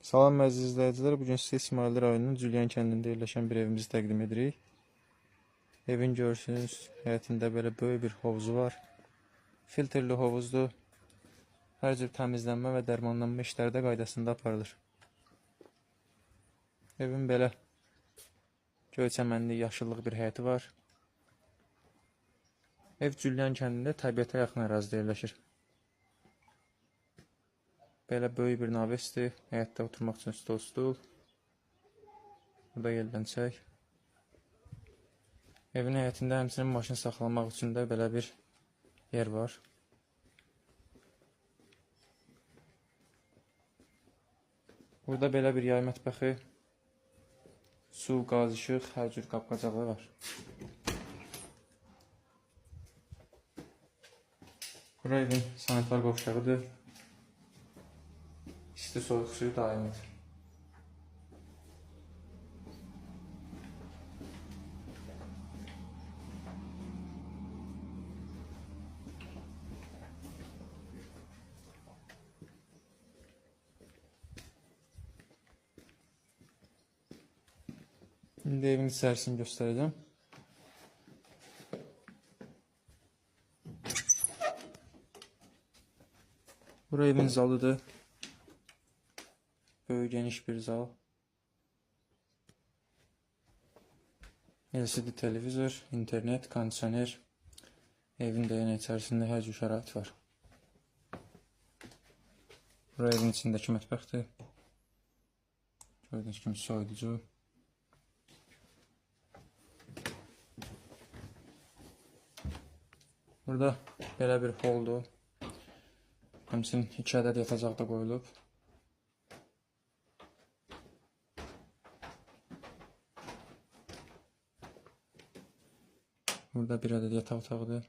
Salam əziz izləyicilər, bugün sizə İsmail rayonunun Cülyan kəndində yerləşən bir evimizi təqdim edirik. Evin görürsünüz, həyətində belə böyük bir hovuzu var. Filtrli hovuzdur. Hər cür təmizlənmə və dərmanlanma işləri də qaydasında aparılır. Evin belə göyçəmənli, yaşıllıq bir həyəti var. Ev Cülyan kəndində təbiətə yaxın ərazidə yerləşir. Belə böyük bir navesdir. Həyətdə oturmaq üçün stol. Burada yerlənəcək. Evin həyətində həmçinin maşın saxlamaq üçün də belə bir yer var. Burada belə bir yay mətbəxi, su, qaz, işıq, hər cür qab-qacaqlar var. Bura evin sanitar qovşağıdır. İsti soyuq suyu daimidir. İndi evin içərisini göstərəcəm. Bura evin zalıdır. Böyük geniş bir zal. LCD televizor, internet, kondisioner. Evin də yenə içərisində hər cür şərait var. Bura evin içindəki mətbəxdir. Gördüyünüz kimi soyuducu. Burada belə bir holdur. Həmçinin 2 ədəd yatacaq da qoyulub. Burada bir ədəd yataq otağıdır.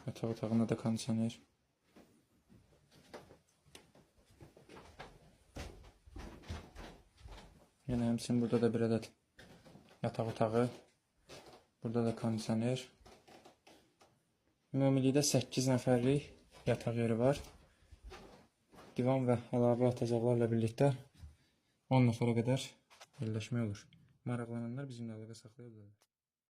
Yataq otağında da kondisioner. Yenə həmçinin burada da bir ədəd yataq otağı. Burada da kondisioner. Ümumilikdə 8 nəfərlik yataq yeri var. Divan və əlavə yatacaqlarla birlikdə 10 nəfərə qədər yerləşmək olur. Maraqlananlar bizimlə əlaqə saxlaya bilərlər.